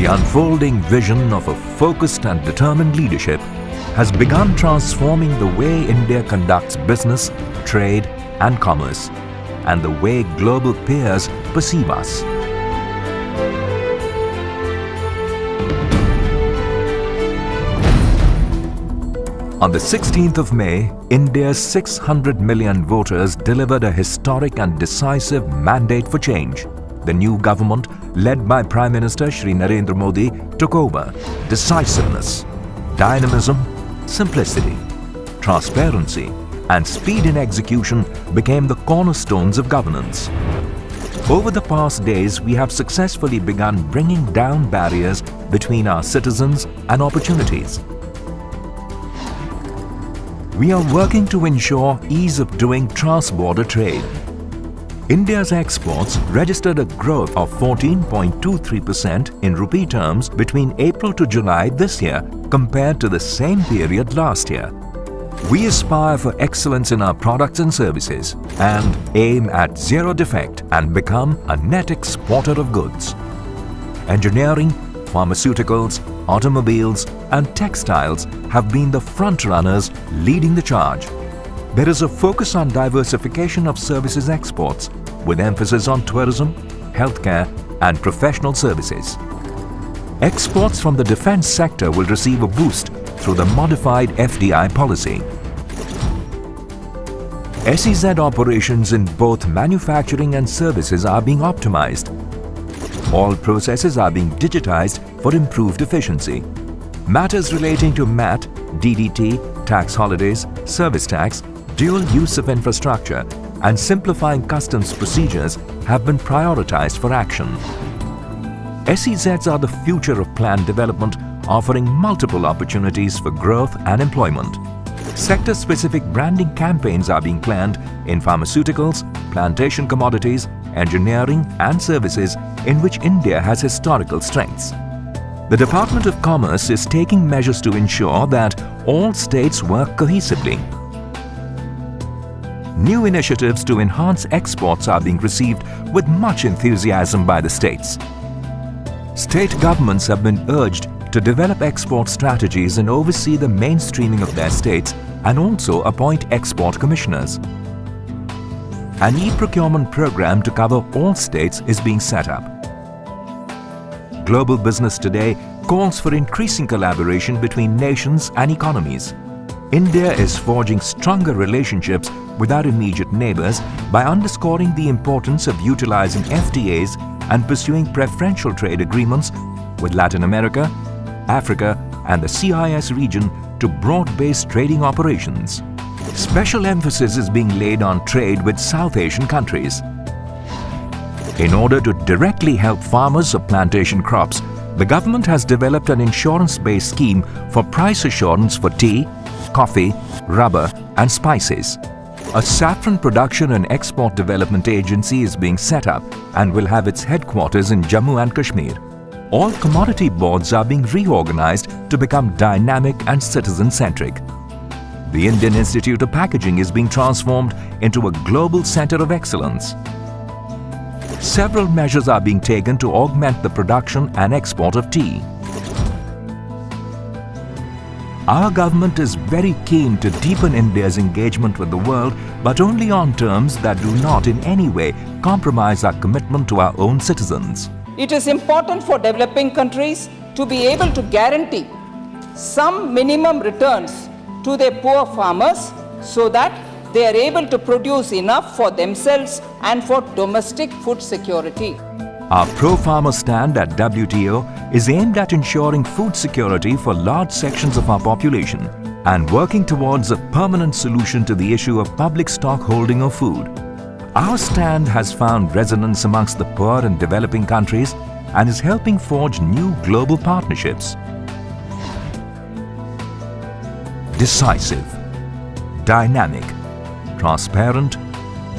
The unfolding vision of a focused and determined leadership has begun transforming the way India conducts business, trade and commerce, and the way global peers perceive us. On the 16th of May, India's 600 million voters delivered a historic and decisive mandate for change. The new government, led by Prime Minister Shri Narendra Modi, took over. Decisiveness, dynamism, simplicity, transparency, and speed in execution became the cornerstones of governance. Over the past days, we have successfully begun bringing down barriers between our citizens and opportunities. We are working to ensure ease of doing trans-border trade. India's exports registered a growth of 14.23% in rupee terms between April to July this year compared to the same period last year. We aspire for excellence in our products and services and aim at zero defect and become a net exporter of goods. Engineering, pharmaceuticals, automobiles and textiles have been the front runners leading the charge. There is a focus on diversification of services exports with emphasis on tourism, healthcare and professional services. Exports from the defense sector will receive a boost through the modified FDI policy. SEZ operations in both manufacturing and services are being optimized. All processes are being digitized for improved efficiency. Matters relating to MAT, DDT, tax holidays, service tax, dual use of infrastructure and simplifying customs procedures have been prioritized for action. SEZs are the future of planned development, offering multiple opportunities for growth and employment. Sector-specific branding campaigns are being planned in pharmaceuticals, plantation commodities, engineering and services in which India has historical strengths. The Department of Commerce is taking measures to ensure that all states work cohesively. New initiatives to enhance exports are being received with much enthusiasm by the states. State governments have been urged to develop export strategies and oversee the mainstreaming of their states and also appoint export commissioners. An e-procurement program to cover all states is being set up. Global business today calls for increasing collaboration between nations and economies. India is forging stronger relationships with our immediate neighbors by underscoring the importance of utilizing FTAs and pursuing preferential trade agreements with Latin America, Africa and the CIS region to broad-based trading operations. Special emphasis is being laid on trade with South Asian countries. In order to directly help farmers of plantation crops, the government has developed an insurance-based scheme for price assurance for tea, coffee, rubber and spices. A saffron production and export development agency is being set up and will have its headquarters in Jammu and Kashmir. All commodity boards are being reorganized to become dynamic and citizen-centric. The Indian Institute of Packaging is being transformed into a global center of excellence. Several measures are being taken to augment the production and export of tea. Our government is very keen to deepen India's engagement with the world, but only on terms that do not in any way compromise our commitment to our own citizens. It is important for developing countries to be able to guarantee some minimum returns to their poor farmers so that they are able to produce enough for themselves and for domestic food security. Our pro-farmer stand at WTO is aimed at ensuring food security for large sections of our population and working towards a permanent solution to the issue of public stock holding of food. Our stand has found resonance amongst the poor and developing countries and is helping forge new global partnerships. Decisive, dynamic, transparent,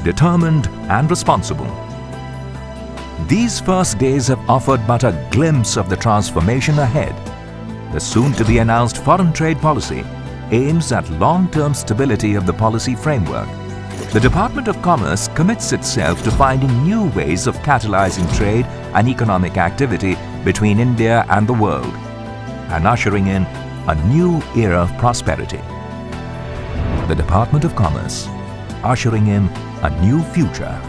determined and responsible. These first days have offered but a glimpse of the transformation ahead. The soon-to-be-announced foreign trade policy aims at long-term stability of the policy framework. The Department of Commerce commits itself to finding new ways of catalyzing trade and economic activity between India and the world and ushering in a new era of prosperity. The Department of Commerce, ushering in a new future